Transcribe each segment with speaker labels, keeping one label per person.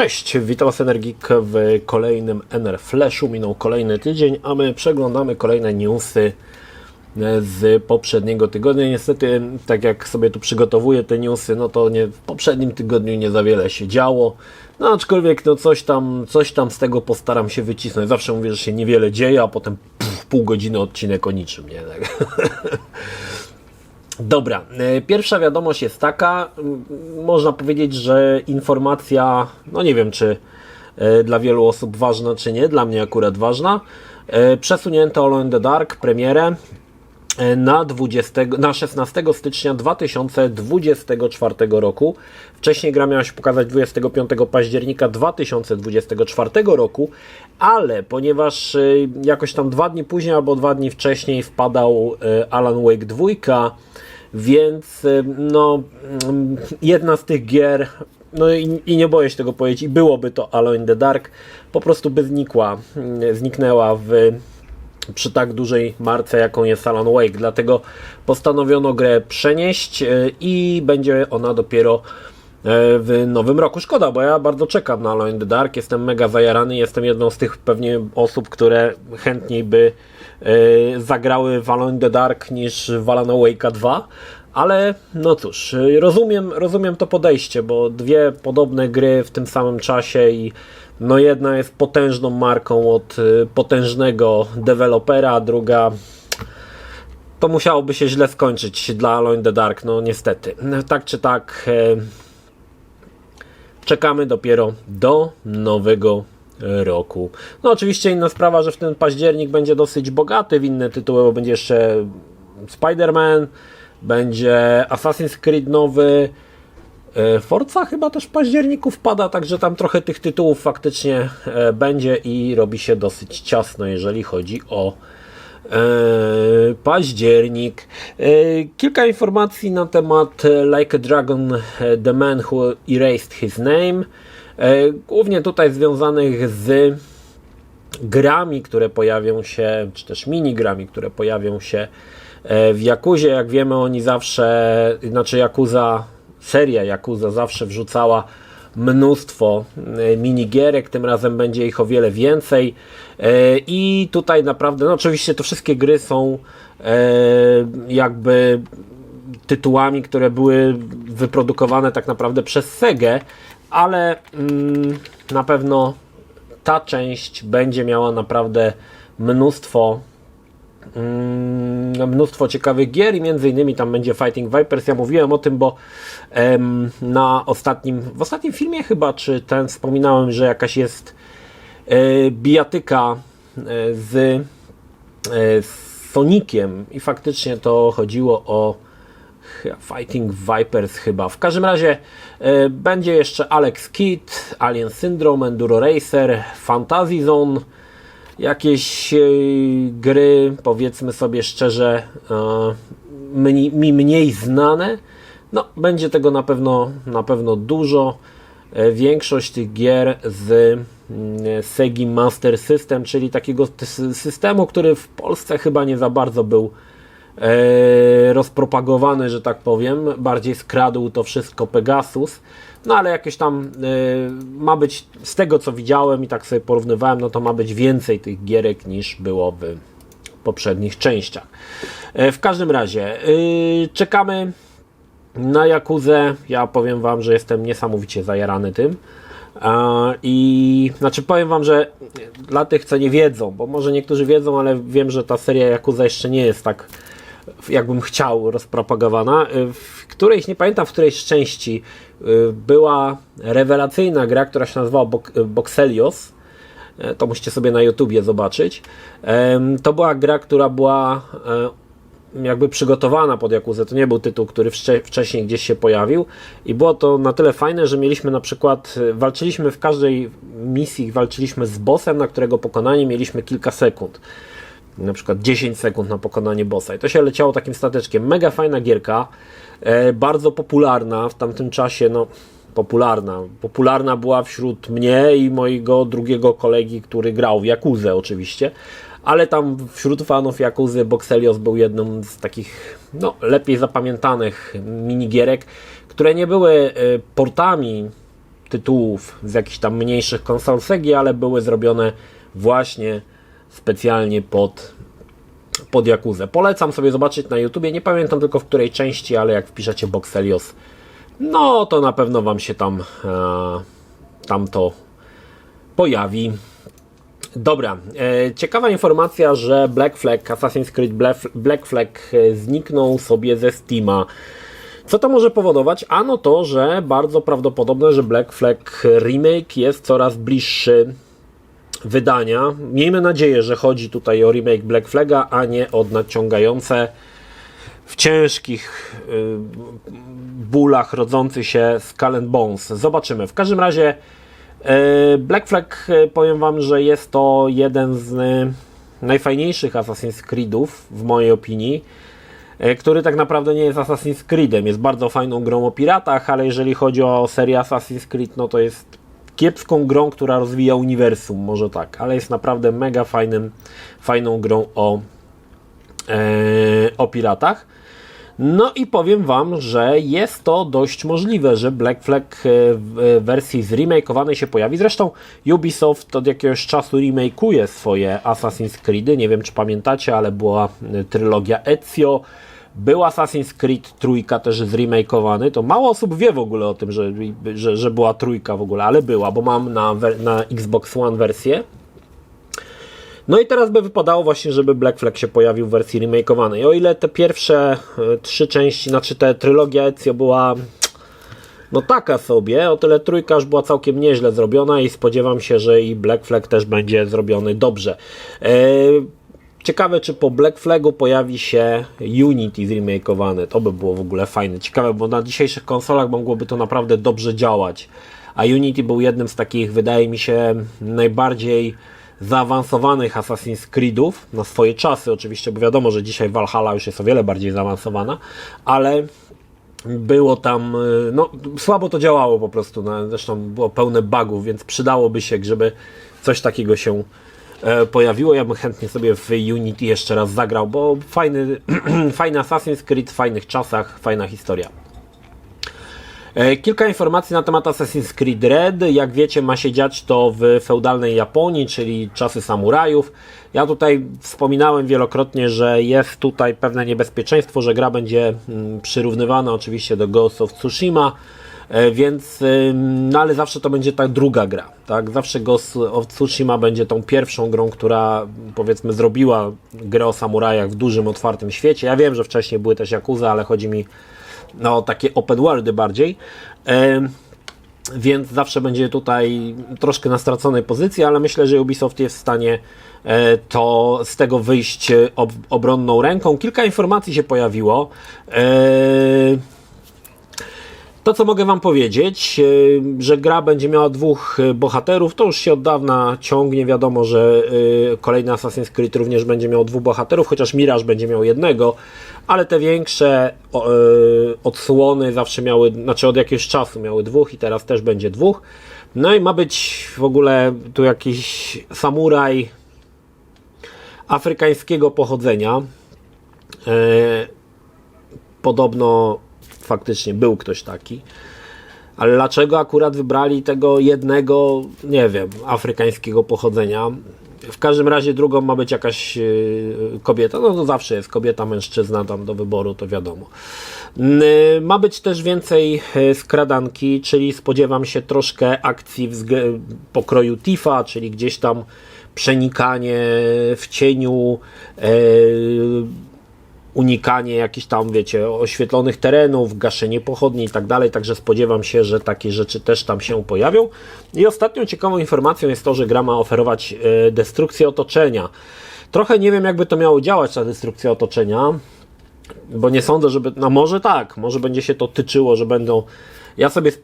Speaker 1: Cześć, witam Was Energik w kolejnym NR Flashu. Minął kolejny tydzień, a my przeglądamy kolejne newsy z poprzedniego tygodnia. Niestety, tak jak sobie tu przygotowuję te newsy, no to w poprzednim tygodniu nie za wiele się działo. No aczkolwiek no coś tam z tego postaram się wycisnąć. Zawsze mówię, że się niewiele dzieje, a potem pół godziny odcinek o niczym, nie? Tak. Dobra, pierwsza wiadomość jest taka, można powiedzieć, że informacja, no nie wiem czy dla wielu osób ważna czy nie, dla mnie akurat ważna. Przesunięto Alone in the Dark premierę na 16 stycznia 2024 roku. Wcześniej gra miała się pokazać 25 października 2024 roku, ale ponieważ jakoś tam 2 dni później albo 2 dni wcześniej wpadał Alan Wake 2, więc no jedna z tych gier, no i nie boję się tego powiedzieć, i byłoby to Alone in the Dark, po prostu by zniknęła przy tak dużej marce, jaką jest Alan Wake. Dlatego postanowiono grę przenieść i będzie ona dopiero w nowym roku. Szkoda, bo ja bardzo czekam na Alone in the Dark, jestem mega zajarany, jestem jedną z tych pewnie osób, które chętniej by zagrały w Alone in the Dark niż w Alan Wake'a 2, ale no cóż, rozumiem to podejście, bo dwie podobne gry w tym samym czasie i no jedna jest potężną marką od potężnego dewelopera, a druga to musiałoby się źle skończyć dla Alone in the Dark, no niestety. Tak czy tak czekamy dopiero do nowego roku. No oczywiście inna sprawa, że w ten październik będzie dosyć bogaty w inne tytuły, bo będzie jeszcze Spider-Man, będzie Assassin's Creed nowy, Forza chyba też w październiku wpada, także tam trochę tych tytułów faktycznie będzie i robi się dosyć ciasno, jeżeli chodzi o październik. Kilka informacji na temat Like a Dragon, The Man Who Erased His Name, głównie tutaj związanych z grami, które pojawią się, czy też minigrami, które pojawią się w Yakuzie. Jak wiemy, oni zawsze, seria Yakuza zawsze wrzucała mnóstwo minigierek, tym razem będzie ich o wiele więcej i tutaj naprawdę, no oczywiście to wszystkie gry są jakby tytułami, które były wyprodukowane tak naprawdę przez Segę, ale na pewno ta część będzie miała naprawdę mnóstwo ciekawych gier i między innymi tam będzie Fighting Vipers. Ja mówiłem o tym, bo w ostatnim filmie chyba, czy ten wspominałem, że jakaś jest bijatyka z Soniciem i faktycznie to chodziło o Fighting Vipers chyba. W każdym razie będzie jeszcze Alex Kidd, Alien Syndrome, Enduro Racer, Fantasy Zone, jakieś gry, powiedzmy sobie szczerze, mi mniej znane. No, będzie tego na pewno dużo. Większość tych gier z Segi Master System, czyli takiego systemu, który w Polsce chyba nie za bardzo był rozpropagowany, że tak powiem. Bardziej skradł to wszystko Pegasus. No ale jakieś tam ma być, z tego co widziałem i tak sobie porównywałem, no to ma być więcej tych gierek niż było w poprzednich częściach. W każdym razie czekamy na Yakuzę. Ja powiem Wam, że jestem niesamowicie zajarany tym. I znaczy powiem Wam, że dla tych co nie wiedzą, bo może niektórzy wiedzą, ale wiem, że ta seria Yakuza jeszcze nie jest tak, jakbym chciał, rozpropagowana. Nie pamiętam, w którejś części była rewelacyjna gra, która się nazywała Boxelios. To musicie sobie na YouTubie zobaczyć. To była gra, która była jakby przygotowana pod Yakuzę. To nie był tytuł, który wcześniej gdzieś się pojawił i było to na tyle fajne, że mieliśmy na przykład, walczyliśmy w każdej misji, walczyliśmy z bossem, na którego pokonanie mieliśmy kilka sekund. Na przykład 10 sekund na pokonanie bossa i to się leciało takim stateczkiem. Mega fajna gierka, bardzo popularna w tamtym czasie, no popularna była wśród mnie i mojego drugiego kolegi, który grał w Yakuzę oczywiście, ale tam wśród fanów Yakuzy Boxelios był jedną z takich lepiej zapamiętanych minigierek, które nie były portami tytułów z jakichś tam mniejszych konsol Segi, ale były zrobione właśnie specjalnie pod Yakuzę. Polecam sobie zobaczyć na YouTubie, nie pamiętam tylko w której części, ale jak wpiszecie Boxelios, no to na pewno Wam się tam to pojawi. Dobra, ciekawa informacja, że Black Flag, Assassin's Creed Black Flag zniknął sobie ze Steama. Co to może powodować? Ano to, że bardzo prawdopodobne, że Black Flag Remake jest coraz bliższy wydania. Miejmy nadzieję, że chodzi tutaj o remake Black Flaga, a nie o nadciągające w ciężkich bólach rodzący się Skull and Bones. Zobaczymy. W każdym razie Black Flag, powiem Wam, że jest to jeden z najfajniejszych Assassin's Creedów w mojej opinii, który tak naprawdę nie jest Assassin's Creedem. Jest bardzo fajną grą o piratach, ale jeżeli chodzi o serię Assassin's Creed, no to jest kiepską grą, która rozwija uniwersum, może tak, ale jest naprawdę mega fajną grą o piratach. No i powiem Wam, że jest to dość możliwe, że Black Flag w wersji zremakeowanej się pojawi. Zresztą Ubisoft od jakiegoś czasu remakeuje swoje Assassin's Creedy. Nie wiem, czy pamiętacie, ale była trylogia Ezio, był Assassin's Creed trójka też zremakeowany. To mało osób wie w ogóle o tym, że była trójka w ogóle, ale była, bo mam na Xbox One wersję. No i teraz by wypadało właśnie, żeby Black Flag się pojawił w wersji remakeowanej. O ile te pierwsze 3 części, znaczy ta trylogia Ezio była no taka sobie, o tyle trójka już była całkiem nieźle zrobiona i spodziewam się, że i Black Flag też będzie zrobiony dobrze. Ciekawe, czy po Black Flagu pojawi się Unity zremakeowane. To by było w ogóle fajne. Ciekawe, bo na dzisiejszych konsolach mogłoby to naprawdę dobrze działać. A Unity był jednym z takich, wydaje mi się, najbardziej zaawansowanych Assassin's Creedów na swoje czasy oczywiście, bo wiadomo, że dzisiaj Valhalla już jest o wiele bardziej zaawansowana, ale było tam, no słabo to działało po prostu, no, zresztą było pełne bugów, więc przydałoby się, żeby coś takiego się pojawiło. Ja bym chętnie sobie w Unity jeszcze raz zagrał, bo fajny Assassin's Creed w fajnych czasach, fajna historia. Kilka informacji na temat Assassin's Creed Red. Jak wiecie, ma się dziać to w feudalnej Japonii, czyli czasy samurajów. Ja tutaj wspominałem wielokrotnie, że jest tutaj pewne niebezpieczeństwo, że gra będzie przyrównywana oczywiście do Ghost of Tsushima, więc, no ale zawsze to będzie ta druga gra, tak? Zawsze Ghost of Tsushima będzie tą pierwszą grą, która powiedzmy zrobiła grę o samurajach w dużym, otwartym świecie. Ja wiem, że wcześniej były też Yakuza, ale chodzi mi o takie open worldy bardziej, więc zawsze będzie tutaj troszkę na straconej pozycji, ale myślę, że Ubisoft jest w stanie to z tego wyjść obronną ręką. Kilka informacji się pojawiło. To, co mogę Wam powiedzieć, że gra będzie miała 2 bohaterów, to już się od dawna ciągnie. Wiadomo, że kolejny Assassin's Creed również będzie miał 2 bohaterów, chociaż Mirage będzie miał jednego, ale te większe odsłony zawsze miały, znaczy od jakiegoś czasu miały 2 i teraz też będzie 2. No i ma być w ogóle tu jakiś samuraj afrykańskiego pochodzenia. Podobno faktycznie był ktoś taki, ale dlaczego akurat wybrali tego jednego, nie wiem, afrykańskiego pochodzenia. W każdym razie drugą ma być jakaś kobieta, no to zawsze jest kobieta, mężczyzna tam do wyboru, to wiadomo. Ma być też więcej skradanki, czyli spodziewam się troszkę akcji pokroju Tifa, czyli gdzieś tam przenikanie w cieniu, unikanie jakichś tam, wiecie, oświetlonych terenów, gaszenie pochodni i tak dalej, także spodziewam się, że takie rzeczy też tam się pojawią. I ostatnią ciekawą informacją jest to, że gra ma oferować destrukcję otoczenia. Trochę nie wiem, jakby to miało działać, ta destrukcja otoczenia, bo nie sądzę, żeby, no może tak, może będzie się to tyczyło, że będą,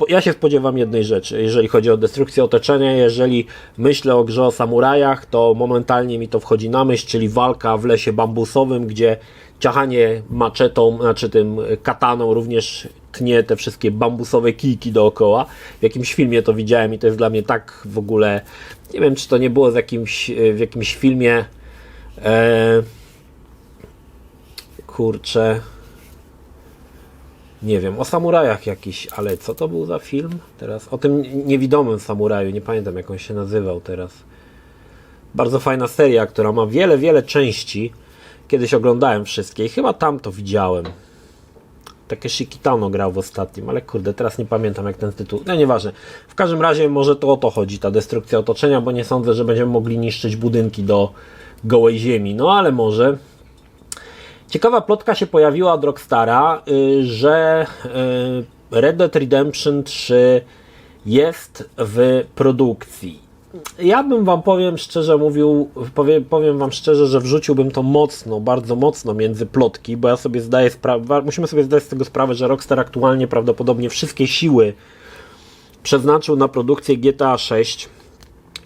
Speaker 1: ja się spodziewam jednej rzeczy, jeżeli chodzi o destrukcję otoczenia. Jeżeli myślę o grze o samurajach, to momentalnie mi to wchodzi na myśl, czyli walka w lesie bambusowym, gdzie ciachanie maczetą, znaczy tym kataną również tnie te wszystkie bambusowe kijki dookoła. W jakimś filmie to widziałem i to jest dla mnie tak w ogóle, nie wiem, czy to nie było w jakimś filmie, kurczę, Nie wiem, o samurajach jakiś, ale co to był za film? Teraz o tym niewidomym samuraju, nie pamiętam jak on się nazywał teraz. Bardzo fajna seria, która ma wiele części. Kiedyś oglądałem wszystkie i chyba tam to widziałem. Takeshi Kitano grał w ostatnim, ale kurde, teraz nie pamiętam jak ten tytuł. No nieważne. W każdym razie może to o to chodzi, ta destrukcja otoczenia, bo nie sądzę, że będziemy mogli niszczyć budynki do gołej ziemi. No ale może. Ciekawa plotka się pojawiła od Rockstara, że Red Dead Redemption 3 jest w produkcji. Ja bym wam powiem wam szczerze, że wrzuciłbym to mocno, bardzo mocno między plotki, bo ja sobie zdaję sprawę, musimy sobie zdać z tego sprawę, że Rockstar aktualnie prawdopodobnie wszystkie siły przeznaczył na produkcję GTA 6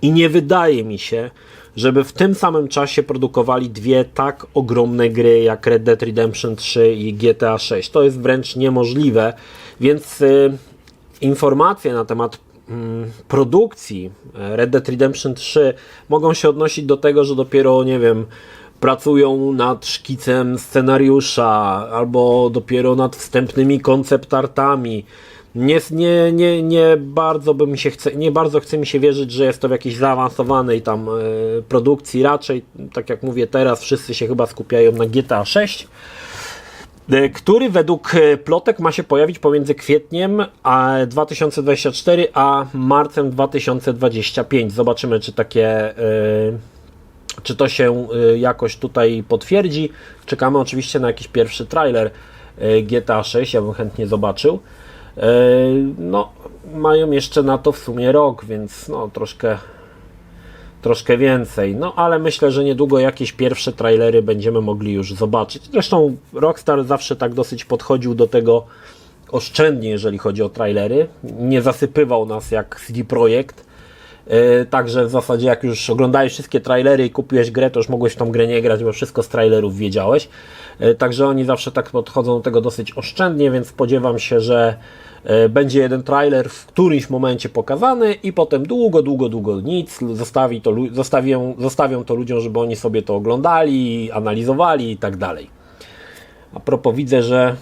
Speaker 1: i nie wydaje mi się, żeby w tym samym czasie produkowali dwie tak ogromne gry jak Red Dead Redemption 3 i GTA 6. To jest wręcz niemożliwe, więc informacje na temat produkcji Red Dead Redemption 3 mogą się odnosić do tego, że dopiero, nie wiem, pracują nad szkicem scenariusza albo dopiero nad wstępnymi koncept artami. Nie bardzo chce mi się wierzyć, że jest to w jakiejś zaawansowanej tam produkcji. Raczej, tak jak mówię teraz, wszyscy się chyba skupiają na GTA 6, który według plotek ma się pojawić pomiędzy kwietniem 2024 a marcem 2025. Zobaczymy, czy to się jakoś tutaj potwierdzi. Czekamy oczywiście na jakiś pierwszy trailer GTA 6, ja bym chętnie zobaczył. No, mają jeszcze na to w sumie rok, więc no, troszkę więcej. No, ale myślę, że niedługo jakieś pierwsze trailery będziemy mogli już zobaczyć. Zresztą Rockstar zawsze tak dosyć podchodził do tego oszczędnie, jeżeli chodzi o trailery. Nie zasypywał nas jak CD Projekt. Także w zasadzie jak już oglądałeś wszystkie trailery i kupiłeś grę, to już mogłeś w tą grę nie grać, bo wszystko z trailerów wiedziałeś. Także oni zawsze tak podchodzą do tego dosyć oszczędnie, więc spodziewam się, że będzie jeden trailer w którymś momencie pokazany i potem długo nic, zostawią to ludziom, żeby oni sobie to oglądali, analizowali i tak dalej. A propos, widzę, że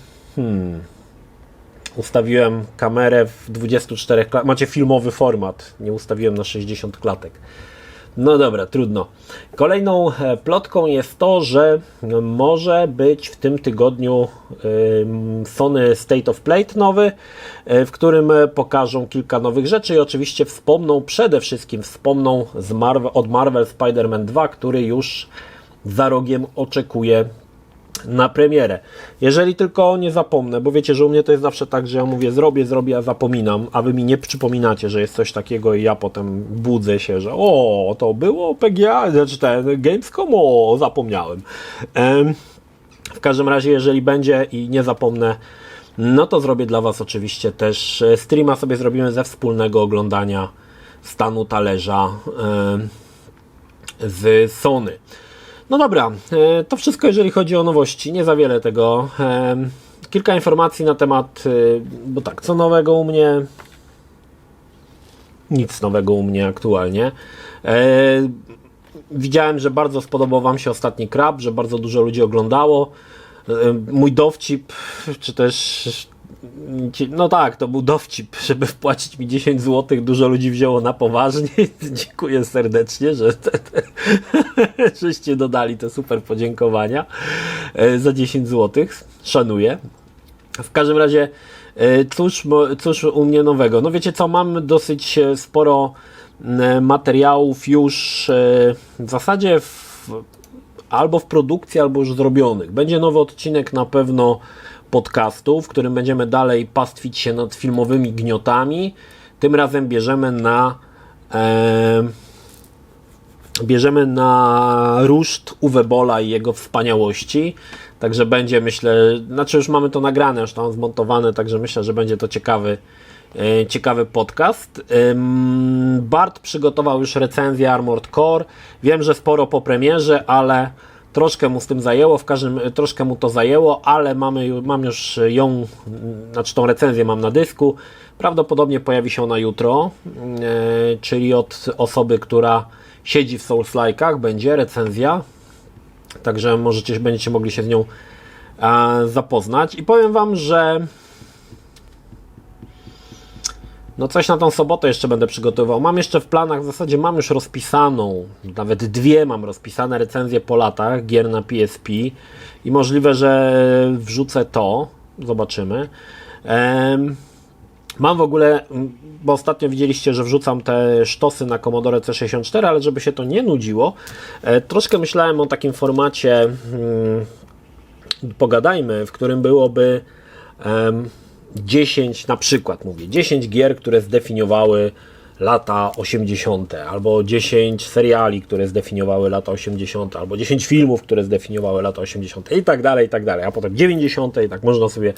Speaker 1: ustawiłem kamerę w 24 klatkach. Macie filmowy format, nie ustawiłem na 60 klatek. No dobra, trudno. Kolejną plotką jest to, że może być w tym tygodniu Sony State of Play nowy, w którym pokażą kilka nowych rzeczy i oczywiście przede wszystkim wspomną od Marvel Spider-Man 2, który już za rogiem oczekuje na premierę. Jeżeli tylko nie zapomnę, bo wiecie, że u mnie to jest zawsze tak, że ja mówię zrobię, a zapominam, a wy mi nie przypominacie, że jest coś takiego i ja potem budzę się, że to było PGA, znaczy ten Gamescom, zapomniałem. W każdym razie, jeżeli będzie i nie zapomnę, no to zrobię dla was oczywiście też streama sobie zrobimy ze wspólnego oglądania stanu talerza z Sony. No dobra, to wszystko jeżeli chodzi o nowości, nie za wiele tego. Kilka informacji na temat, bo tak, co nowego u mnie? Nic nowego u mnie aktualnie. Widziałem, że bardzo spodobał wam się ostatni Krab, że bardzo dużo ludzi oglądało. Mój dowcip, czy też... No tak, to był dowcip, żeby wpłacić mi 10 zł. Dużo ludzi wzięło na poważnie. Dziękuję serdecznie, że żeście dodali te super podziękowania za 10 zł. Szanuję. W każdym razie, cóż u mnie nowego? No wiecie co, mam dosyć sporo materiałów już w zasadzie albo w produkcji, albo już zrobionych. Będzie nowy odcinek na pewno podcastu, w którym będziemy dalej pastwić się nad filmowymi gniotami. Tym razem bierzemy na ruszt Uwe Bolla i jego wspaniałości. Także będzie, myślę, znaczy już mamy to nagrane, już tam zmontowane, także myślę, że będzie to ciekawy podcast. Bart przygotował już recenzję Armored Core. Wiem, że sporo po premierze, ale troszkę mu z tym zajęło, troszkę mu to zajęło, ale mam już ją, znaczy tą recenzję mam na dysku. Prawdopodobnie pojawi się ona jutro, czyli od osoby, która siedzi w Souls-like'ach, będzie recenzja. Także będziecie mogli się z nią zapoznać. I powiem wam, że No coś na tą sobotę jeszcze będę przygotowywał. Mam jeszcze w planach, w zasadzie mam już rozpisaną, nawet 2 mam rozpisane recenzje po latach gier na PSP i możliwe, że wrzucę to, zobaczymy. Mam w ogóle, bo ostatnio widzieliście, że wrzucam te sztosy na Commodore C64, ale żeby się to nie nudziło, troszkę myślałem o takim formacie, pogadajmy, w którym byłoby 10, na przykład mówię, 10 gier, które zdefiniowały lata 80., albo 10 seriali, które zdefiniowały lata 80., albo 10 filmów, które zdefiniowały lata 80. i tak dalej, a potem 90. i tak można sobie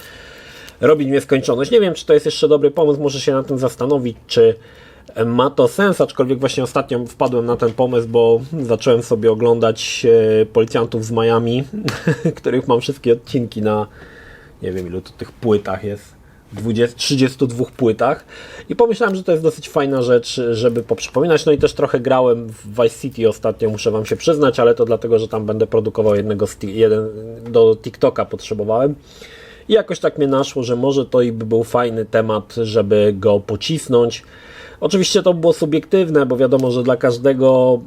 Speaker 1: robić nieskończoność. Nie wiem, czy to jest jeszcze dobry pomysł, muszę się nad tym zastanowić, czy ma to sens, aczkolwiek właśnie ostatnio wpadłem na ten pomysł, bo zacząłem sobie oglądać Policjantów z Miami, których mam wszystkie odcinki na, nie wiem ilu to tych płytach jest, 32 płytach i pomyślałem, że to jest dosyć fajna rzecz, żeby poprzypominać. No i też trochę grałem w Vice City ostatnio, muszę wam się przyznać, ale to dlatego, że tam będę produkował jeden do TikToka potrzebowałem. I jakoś tak mnie naszło, że może to i by był fajny temat, żeby go pocisnąć. Oczywiście to było subiektywne, bo wiadomo, że dla każdego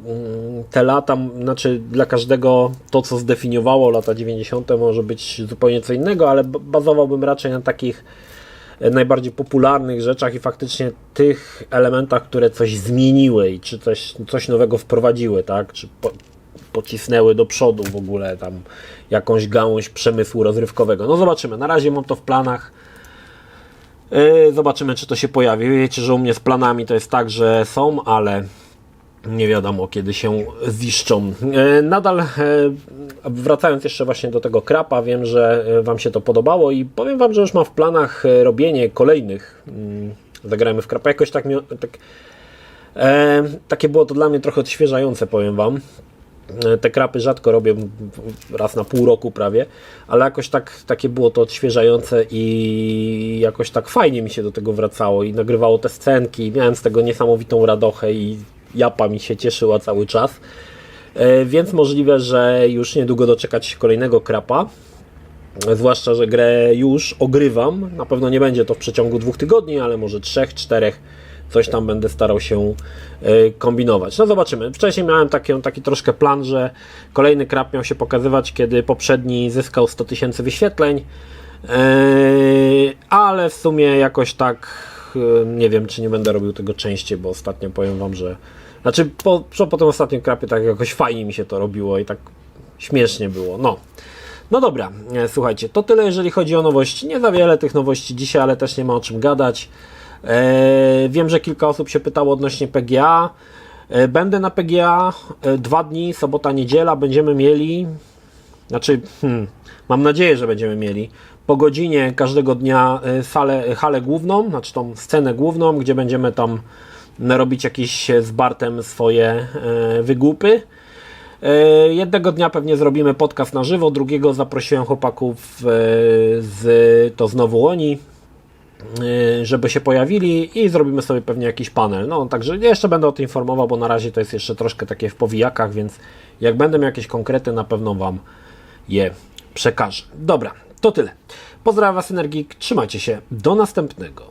Speaker 1: te lata, znaczy dla każdego to, co zdefiniowało lata 90. może być zupełnie co innego, ale bazowałbym raczej na takich najbardziej popularnych rzeczach i faktycznie tych elementach, które coś zmieniły i czy coś nowego wprowadziły, tak? Czy pocisnęły do przodu w ogóle tam jakąś gałąź przemysłu rozrywkowego. No zobaczymy, na razie mam to w planach. Zobaczymy, czy to się pojawi. Wiecie, że u mnie z planami to jest tak, że są, ale nie wiadomo, kiedy się ziszczą. Nadal wracając jeszcze właśnie do tego krapa, wiem, że wam się to podobało i powiem wam, że już mam w planach robienie kolejnych Zagrajmy w krapa. Jakoś tak takie było to dla mnie trochę odświeżające, powiem wam. Te krapy rzadko robię, raz na pół roku prawie, ale jakoś takie było to odświeżające i jakoś tak fajnie mi się do tego wracało i nagrywało te scenki, miałem z tego niesamowitą radochę i japa mi się cieszyła cały czas, więc możliwe, że już niedługo doczekać się kolejnego krapa, zwłaszcza, że grę już ogrywam, na pewno nie będzie to w przeciągu 2 tygodni, ale może 3-4, coś tam będę starał się kombinować. No zobaczymy. Wcześniej miałem taki troszkę plan, że kolejny krap miał się pokazywać, kiedy poprzedni zyskał 100 000 wyświetleń, ale w sumie jakoś tak nie wiem, czy nie będę robił tego częściej, bo ostatnio powiem wam, że znaczy po tym ostatnim krapie tak jakoś fajnie mi się to robiło i tak śmiesznie było. No dobra, słuchajcie, to tyle jeżeli chodzi o nowości. Nie za wiele tych nowości dzisiaj, ale też nie ma o czym gadać. Wiem, że kilka osób się pytało odnośnie PGA. Będę na PGA 2 dni, sobota, niedziela. Będziemy mieli, mam nadzieję, że będziemy mieli po godzinie każdego dnia halę główną, znaczy tą scenę główną, gdzie będziemy tam robić jakieś z Bartem swoje wygłupy. Jednego dnia pewnie zrobimy podcast na żywo, drugiego zaprosiłem chłopaków to znowu oni, żeby się pojawili i zrobimy sobie pewnie jakiś panel. No, także jeszcze będę o tym informował, bo na razie to jest jeszcze troszkę takie w powijakach, więc jak będę miał jakieś konkrety, na pewno wam je przekażę. Dobra, to tyle. Pozdrawiam was, Energik, trzymajcie się, do następnego.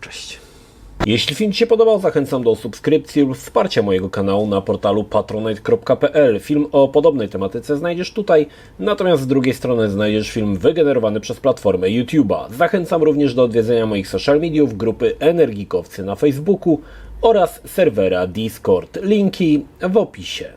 Speaker 1: Cześć. Jeśli film Ci się podobał, zachęcam do subskrypcji lub wsparcia mojego kanału na portalu patronite.pl. Film o podobnej tematyce znajdziesz tutaj, natomiast z drugiej strony znajdziesz film wygenerowany przez platformę YouTube'a. Zachęcam również do odwiedzenia moich social mediów, grupy Energikowcy na Facebooku oraz serwera Discord. Linki w opisie.